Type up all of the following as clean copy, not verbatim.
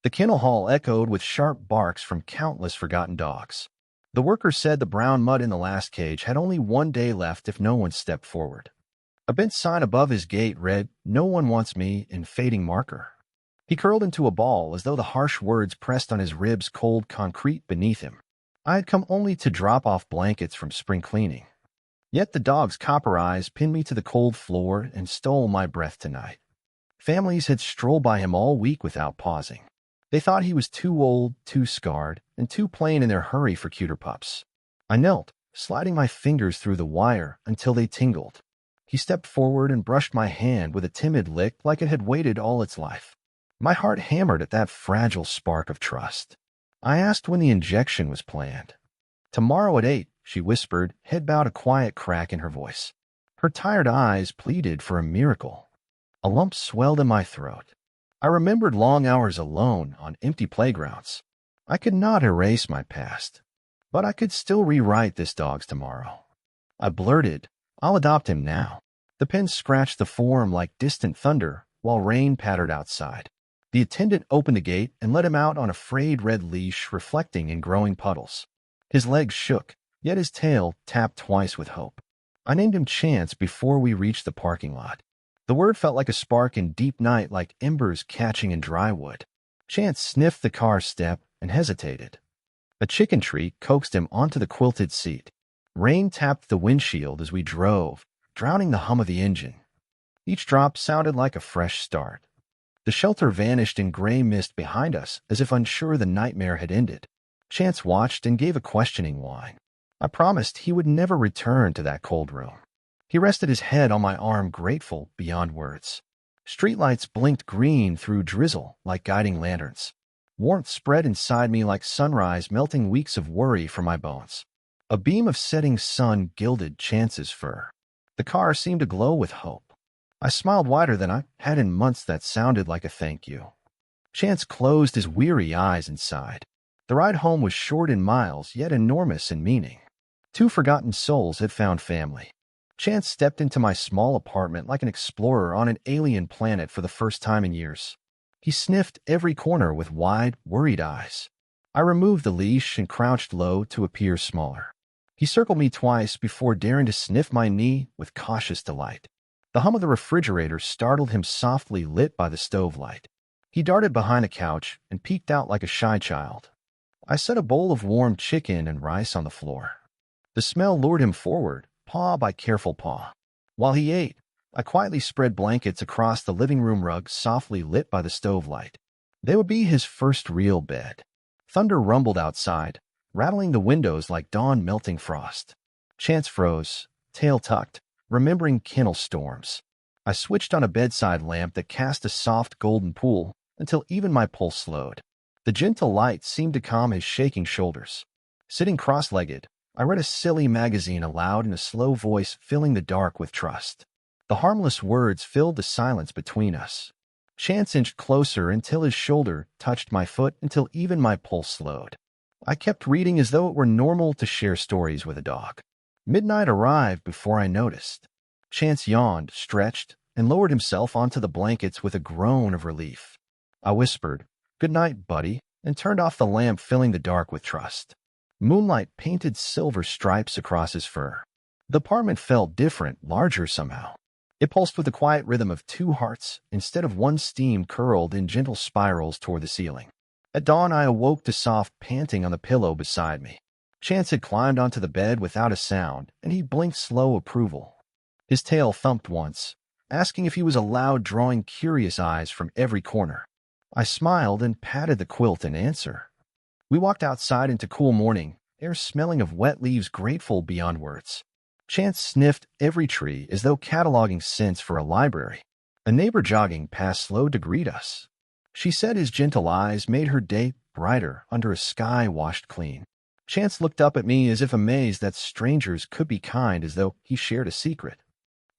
The kennel hall echoed with sharp barks from countless forgotten dogs. The worker said the brown mutt in the last cage had only 1 day left if no one stepped forward. A bent sign above his gate read, "No one wants me," in fading marker. He curled into a ball as though the harsh words pressed on his ribs cold concrete beneath him. I had come only to drop off blankets from spring cleaning. Yet the dog's copper eyes pinned me to the cold floor and stole my breath tonight. Families had strolled by him all week without pausing. They thought he was too old, too scarred, and too plain in their hurry for cuter pups. I knelt, sliding my fingers through the wire until they tingled. He stepped forward and brushed my hand with a timid lick like it had waited all its life. My heart hammered at that fragile spark of trust. I asked when the injection was planned. "Tomorrow at 8, she whispered, head bowed, a quiet crack in her voice. Her tired eyes pleaded for a miracle. A lump swelled in my throat. I remembered long hours alone on empty playgrounds. I could not erase my past, but I could still rewrite this dog's tomorrow. I blurted, "I'll adopt him now." The pen scratched the form like distant thunder while rain pattered outside. The attendant opened the gate and let him out on a frayed red leash reflecting in growing puddles. His legs shook, yet his tail tapped twice with hope. I named him Chance before we reached the parking lot. The word felt like a spark in deep night, like embers catching in dry wood. Chance sniffed the car step and hesitated. A chicken treat coaxed him onto the quilted seat. Rain tapped the windshield as we drove, drowning the hum of the engine. Each drop sounded like a fresh start. The shelter vanished in gray mist behind us, as if unsure the nightmare had ended. Chance watched and gave a questioning whine. I promised he would never return to that cold room. He rested his head on my arm, grateful beyond words. Streetlights blinked green through drizzle like guiding lanterns. Warmth spread inside me like sunrise, melting weeks of worry from my bones. A beam of setting sun gilded Chance's fur. The car seemed to glow with hope. I smiled wider than I had in months that sounded like a thank you. Chance closed his weary eyes and sighed. The ride home was short in miles, yet enormous in meaning. 2 forgotten souls had found family. Chance stepped into my small apartment like an explorer on an alien planet for the first time in years. He sniffed every corner with wide, worried eyes. I removed the leash and crouched low to appear smaller. He circled me twice before daring to sniff my knee with cautious delight. The hum of the refrigerator startled him, softly lit by the stove light. He darted behind the couch and peeked out like a shy child. I set a bowl of warm chicken and rice on the floor. The smell lured him forward, paw by careful paw. While he ate, I quietly spread blankets across the living room rug, softly lit by the stove light. They would be his first real bed. Thunder rumbled outside, rattling the windows like dawn melting frost. Chance froze, tail tucked, remembering kennel storms. I switched on a bedside lamp that cast a soft golden pool until even my pulse slowed. The gentle light seemed to calm his shaking shoulders. Sitting cross-legged, I read a silly magazine aloud in a slow voice, filling the dark with trust. The harmless words filled the silence between us. Chance inched closer until his shoulder touched my foot, until even my pulse slowed. I kept reading as though it were normal to share stories with a dog. Midnight arrived before I noticed. Chance yawned, stretched, and lowered himself onto the blankets with a groan of relief. I whispered, "Good night, buddy," and turned off the lamp, filling the dark with trust. Moonlight painted silver stripes across his fur. The apartment felt different, larger somehow. It pulsed with the quiet rhythm of 2 hearts instead of one, steam curled in gentle spirals toward the ceiling. At dawn, I awoke to soft panting on the pillow beside me. Chance had climbed onto the bed without a sound, and he blinked slow approval. His tail thumped once, asking if he was allowed, drawing curious eyes from every corner. I smiled and patted the quilt in answer. We walked outside into cool morning, air smelling of wet leaves, grateful beyond words. Chance sniffed every tree as though cataloging scents for a library. A neighbor jogging past slowed to greet us. She said his gentle eyes made her day brighter under a sky washed clean. Chance looked up at me as if amazed that strangers could be kind, as though he shared a secret.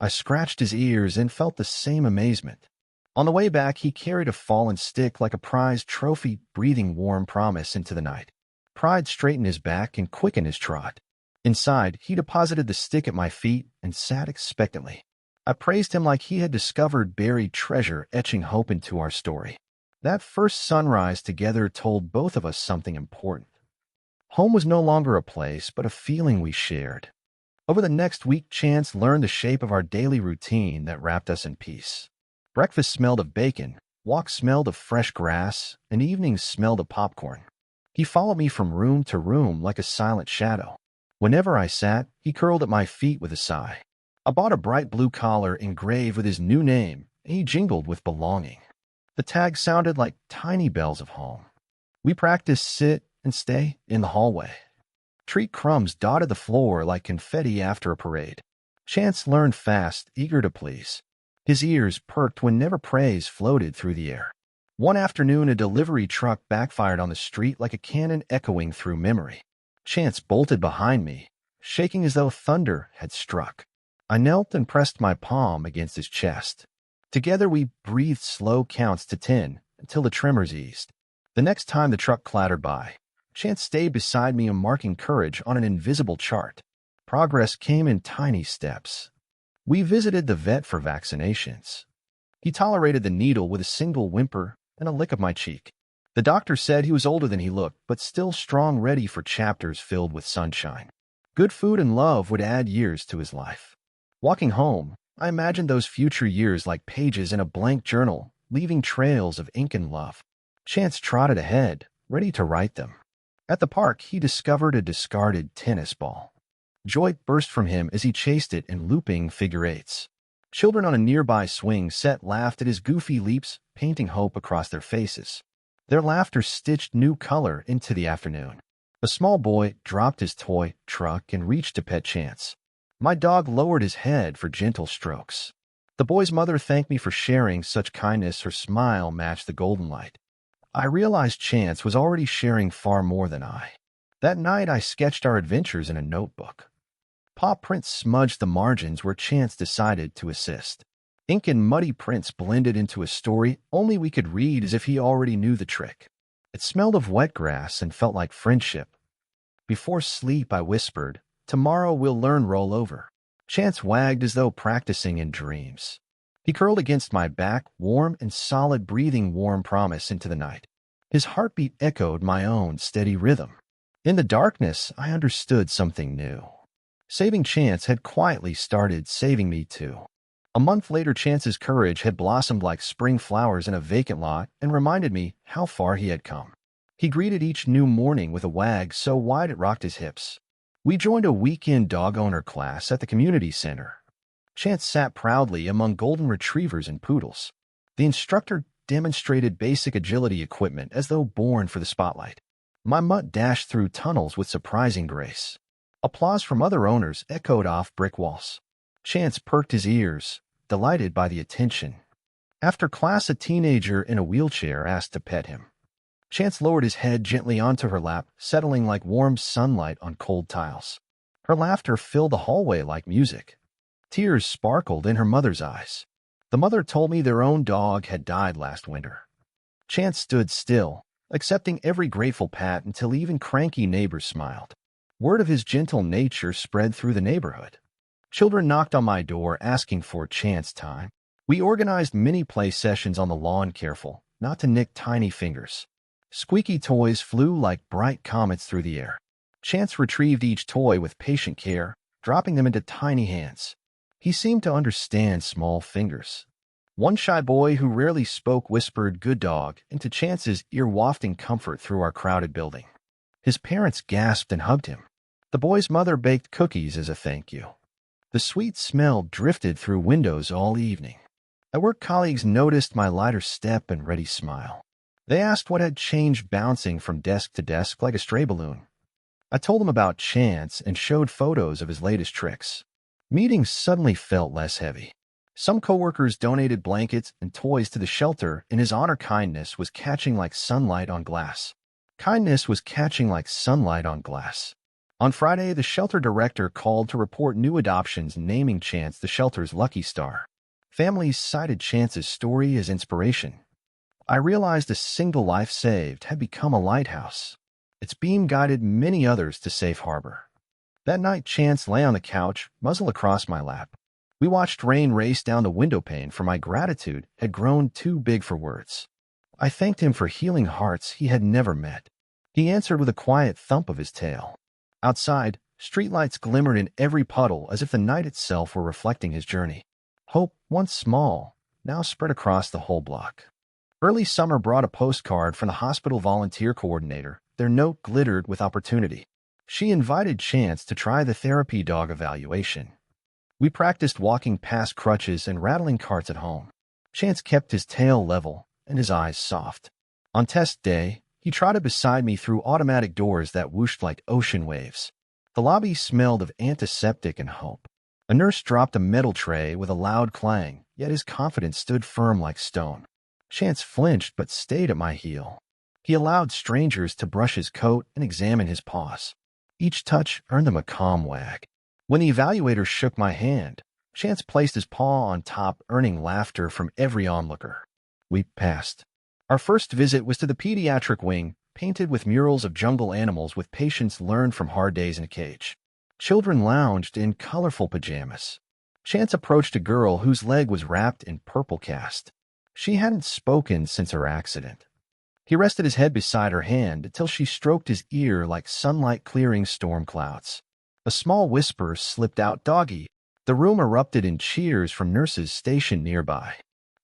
I scratched his ears and felt the same amazement. On the way back, he carried a fallen stick like a prized trophy, breathing warm promise into the night. Pride straightened his back and quickened his trot. Inside, he deposited the stick at my feet and sat expectantly. I praised him like he had discovered buried treasure, etching hope into our story. That first sunrise together told both of us something important. Home was no longer a place, but a feeling we shared. Over the next week, Chance learned the shape of our daily routine that wrapped us in peace. Breakfast smelled of bacon, walks smelled of fresh grass, and evenings smelled of popcorn. He followed me from room to room like a silent shadow. Whenever I sat, he curled at my feet with a sigh. I bought a bright blue collar engraved with his new name, and he jingled with belonging. The tag sounded like tiny bells of home. We practiced sit and stay in the hallway. Treat crumbs dotted the floor like confetti after a parade. Chance learned fast, eager to please. His ears perked whenever praise floated through the air. One afternoon, a delivery truck backfired on the street like a cannon echoing through memory. Chance bolted behind me, shaking as though thunder had struck. I knelt and pressed my palm against his chest. Together we breathed slow counts to 10 until the tremors eased. The next time the truck clattered by, Chance stayed beside me, marking courage on an invisible chart. Progress came in tiny steps. We visited the vet for vaccinations. He tolerated the needle with a single whimper and a lick of my cheek. The doctor said he was older than he looked, but still strong, ready for chapters filled with sunshine. Good food and love would add years to his life. Walking home, I imagined those future years like pages in a blank journal, leaving trails of ink and love. Chance trotted ahead, ready to write them. At the park, he discovered a discarded tennis ball. Joy burst from him as he chased it in looping figure eights. Children on a nearby swing set laughed at his goofy leaps, painting hope across their faces. Their laughter stitched new color into the afternoon. A small boy dropped his toy truck and reached to pet Chance. My dog lowered his head for gentle strokes. The boy's mother thanked me for sharing such kindness. Her smile matched the golden light. I realized Chance was already sharing far more than I. That night, I sketched our adventures in a notebook. Paw prints smudged the margins where Chance decided to assist. Ink and muddy prints blended into a story only we could read, as if he already knew the trick. It smelled of wet grass and felt like friendship. Before sleep, I whispered, "Tomorrow we'll learn roll over." Chance wagged as though practicing in dreams. He curled against my back, warm and solid, breathing warm promise into the night. His heartbeat echoed my own steady rhythm. In the darkness, I understood something new. Saving Chance had quietly started saving me too. A month later, Chance's courage had blossomed like spring flowers in a vacant lot and reminded me how far he had come. He greeted each new morning with a wag so wide it rocked his hips. We joined a weekend dog owner class at the community center. Chance sat proudly among golden retrievers and poodles. The instructor demonstrated basic agility equipment as though born for the spotlight. My mutt dashed through tunnels with surprising grace. Applause from other owners echoed off brick walls. Chance perked his ears, delighted by the attention. After class, a teenager in a wheelchair asked to pet him. Chance lowered his head gently onto her lap, settling like warm sunlight on cold tiles. Her laughter filled the hallway like music. Tears sparkled in her mother's eyes. The mother told me their own dog had died last winter. Chance stood still, accepting every grateful pat until even cranky neighbors smiled. Word of his gentle nature spread through the neighborhood. Children knocked on my door asking for Chance time. We organized mini play sessions on the lawn, careful not to nick tiny fingers. Squeaky toys flew like bright comets through the air. Chance retrieved each toy with patient care, dropping them into tiny hands. He seemed to understand small fingers. One shy boy who rarely spoke whispered "good dog" into Chance's ear, wafting comfort through our crowded building. His parents gasped and hugged him. The boy's mother baked cookies as a thank you. The sweet smell drifted through windows all evening. At work, colleagues noticed my lighter step and ready smile. They asked what had changed, bouncing from desk to desk like a stray balloon. I told them about Chance and showed photos of his latest tricks. Meetings suddenly felt less heavy. Some coworkers donated blankets and toys to the shelter, and his honor. Kindness was catching like sunlight on glass. Kindness was catching like sunlight on glass. On Friday, the shelter director called to report new adoptions, naming Chance the shelter's lucky star. Families cited Chance's story as inspiration. I realized a single life saved had become a lighthouse. Its beam guided many others to safe harbor. That night, Chance lay on the couch, muzzle across my lap. We watched rain race down the window pane, for my gratitude had grown too big for words. I thanked him for healing hearts he had never met. He answered with a quiet thump of his tail. Outside, streetlights glimmered in every puddle as if the night itself were reflecting his journey. Hope, once small, now spread across the whole block. Early summer brought a postcard from the hospital volunteer coordinator. Their note glittered with opportunity. She invited Chance to try the therapy dog evaluation. We practiced walking past crutches and rattling carts at home. Chance kept his tail level and his eyes soft. On test day, he trotted beside me through automatic doors that whooshed like ocean waves. The lobby smelled of antiseptic and hope. A nurse dropped a metal tray with a loud clang, yet his confidence stood firm like stone. Chance flinched but stayed at my heel. He allowed strangers to brush his coat and examine his paws. Each touch earned him a calm wag. When the evaluator shook my hand, Chance placed his paw on top, earning laughter from every onlooker. We passed. Our first visit was to the pediatric wing, painted with murals of jungle animals with patients learned from hard days in a cage. Children lounged in colorful pajamas. Chance approached a girl whose leg was wrapped in purple cast. She hadn't spoken since her accident. He rested his head beside her hand until she stroked his ear like sunlight clearing storm clouds. A small whisper slipped out, "Doggy." The room erupted in cheers from nurses stationed nearby.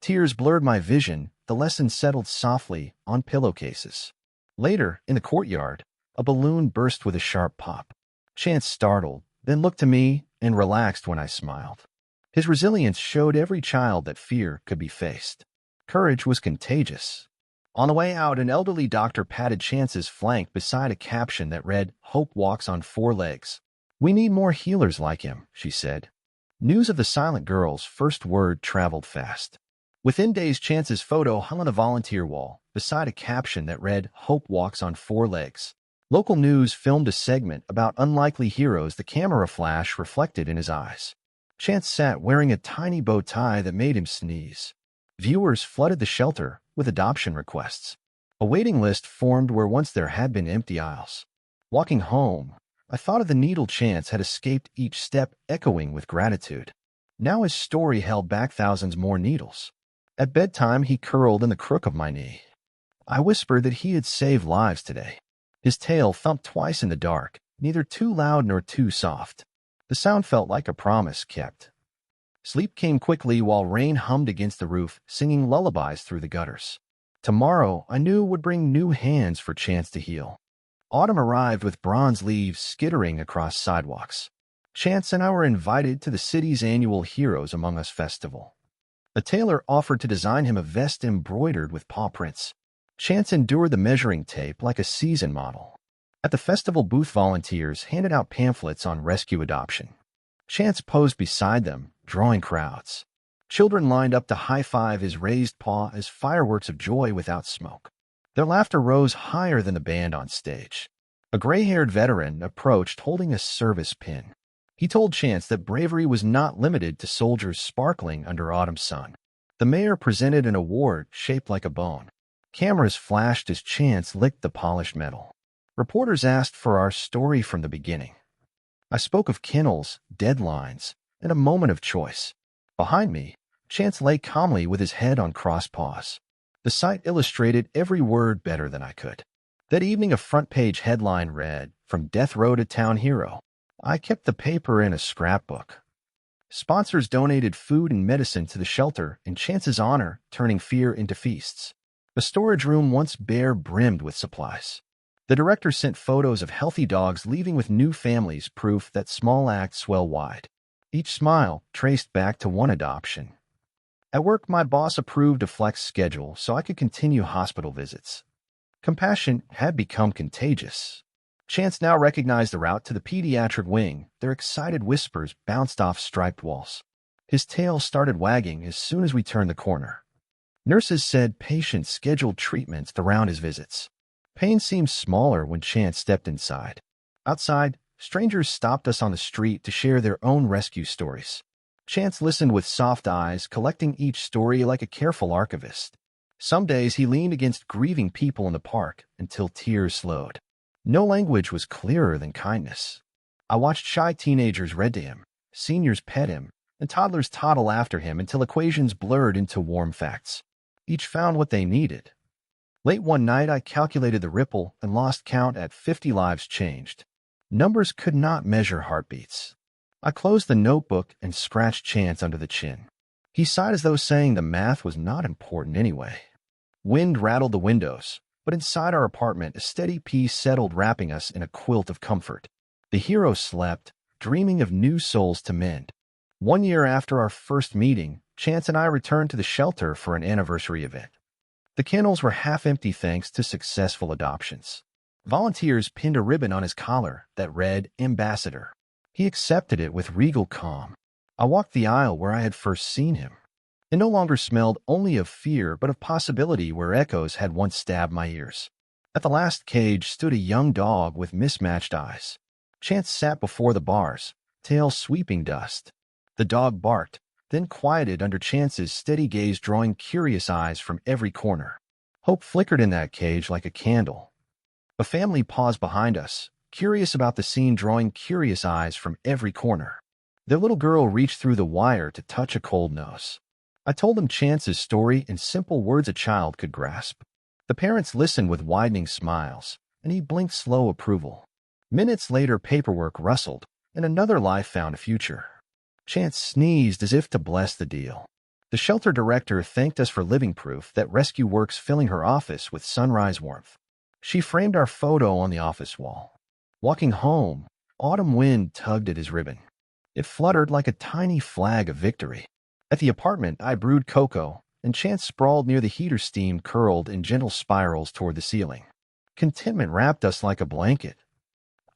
Tears blurred my vision. The lesson settled softly on pillowcases. Later, in the courtyard, a balloon burst with a sharp pop. Chance startled, then looked to me and relaxed when I smiled. His resilience showed every child that fear could be faced. Courage was contagious. On the way out, an elderly doctor patted Chance's flank beside a caption that read, "Hope walks on 4 legs." "We need more healers like him," she said. News of the silent girl's first word traveled fast. Within days, Chance's photo hung on a volunteer wall, beside a caption that read, "Hope walks on 4 legs." Local news filmed a segment about unlikely heroes. The camera flash reflected in his eyes. Chance sat wearing a tiny bow tie that made him sneeze. Viewers flooded the shelter with adoption requests. A waiting list formed where once there had been empty aisles. Walking home, I thought of the needle Chance had escaped each step, echoing with gratitude. Now his story held back thousands more needles. At bedtime, he curled in the crook of my knee. I whispered that he had saved lives today. His tail thumped twice in the dark, neither too loud nor too soft. The sound felt like a promise kept. Sleep came quickly while rain hummed against the roof, singing lullabies through the gutters. Tomorrow, I knew, would bring new hands for Chance to heal. Autumn arrived with bronze leaves skittering across sidewalks. Chance and I were invited to the city's annual Heroes Among Us festival. A tailor offered to design him a vest embroidered with paw prints. Chance endured the measuring tape like a seasoned model. At the festival booth, volunteers handed out pamphlets on rescue adoption. Chance posed beside them, drawing crowds. Children lined up to high-five his raised paw as fireworks of joy without smoke. Their laughter rose higher than the band on stage. A gray-haired veteran approached holding a service pin. He told Chance that bravery was not limited to soldiers sparkling under autumn sun. The mayor presented an award shaped like a bone. Cameras flashed as Chance licked the polished metal. Reporters asked for our story from the beginning. I spoke of kennels, deadlines, and a moment of choice. Behind me, Chance lay calmly with his head on crossed paws. The sight illustrated every word better than I could. That evening, a front-page headline read, "From Death Row to Town Hero." I kept the paper in a scrapbook. Sponsors donated food and medicine to the shelter in Chance's honor, turning fear into feasts. The storage room, once bare, brimmed with supplies. The director sent photos of healthy dogs leaving with new families, proof that small acts swell wide. Each smile traced back to one adoption. At work, my boss approved a flex schedule so I could continue hospital visits. Compassion had become contagious. Chance now recognized the route to the pediatric wing. Their excited whispers bounced off striped walls. His tail started wagging as soon as we turned the corner. Nurses said patients scheduled treatments around his visits. Pain seemed smaller when Chance stepped inside. Outside, strangers stopped us on the street to share their own rescue stories. Chance listened with soft eyes, collecting each story like a careful archivist. Some days he leaned against grieving people in the park until tears slowed. No language was clearer than kindness. I watched shy teenagers read to him, seniors pet him, and toddlers toddle after him until equations blurred into warm facts. Each found what they needed. Late one night, I calculated the ripple and lost count at 50 lives changed. Numbers could not measure heartbeats. I closed the notebook and scratched Chance under the chin. He sighed as though saying the math was not important anyway. Wind rattled the windows, but inside our apartment, a steady peace settled, wrapping us in a quilt of comfort. The hero slept, dreaming of new souls to mend. 1 year after our first meeting, Chance and I returned to the shelter for an anniversary event. The kennels were half empty thanks to successful adoptions. Volunteers pinned a ribbon on his collar that read Ambassador. He accepted it with regal calm. I walked the aisle where I had first seen him. It no longer smelled only of fear, but of possibility where echoes had once stabbed my ears. At the last cage stood a young dog with mismatched eyes. Chance sat before the bars, tail sweeping dust. The dog barked, then quieted under Chance's steady gaze, drawing curious eyes from every corner. Hope flickered in that cage like a candle. A family paused behind us, curious about the scene, drawing curious eyes from every corner. Their little girl reached through the wire to touch a cold nose. I told them Chance's story in simple words a child could grasp. The parents listened with widening smiles, and he blinked slow approval. Minutes later, paperwork rustled, and another life found a future. Chance sneezed as if to bless the deal. The shelter director thanked us for living proof that rescue works, filling her office with sunrise warmth. She framed our photo on the office wall. Walking home, autumn wind tugged at his ribbon. It fluttered like a tiny flag of victory. At the apartment, I brewed cocoa, and Chance sprawled near the heater, steam curled in gentle spirals toward the ceiling. Contentment wrapped us like a blanket.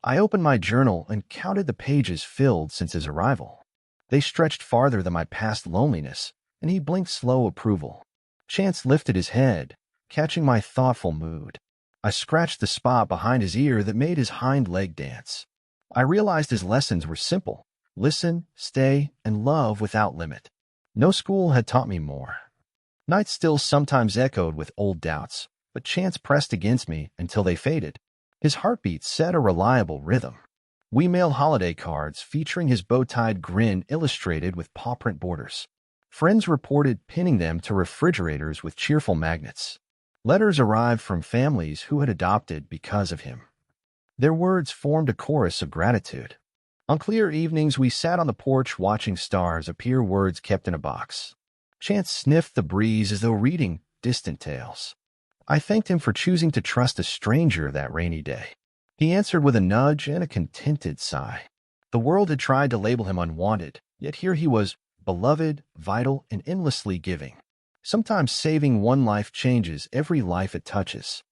I opened my journal and counted the pages filled since his arrival. They stretched farther than my past loneliness, and he blinked slow approval. Chance lifted his head, catching my thoughtful mood. I scratched the spot behind his ear that made his hind leg dance. I realized his lessons were simple: listen, stay, and love without limit. No school had taught me more. Nights still sometimes echoed with old doubts, but Chance pressed against me until they faded. His heartbeat set a reliable rhythm. We mailed holiday cards featuring his bow-tied grin illustrated with paw-print borders. Friends reported pinning them to refrigerators with cheerful magnets. Letters arrived from families who had adopted because of him. Their words formed a chorus of gratitude. On clear evenings, we sat on the porch watching stars appear, words kept in a box. Chance sniffed the breeze as though reading distant tales. I thanked him for choosing to trust a stranger that rainy day. He answered with a nudge and a contented sigh. The world had tried to label him unwanted, yet here he was, beloved, vital, and endlessly giving. Sometimes saving one life changes every life it touches.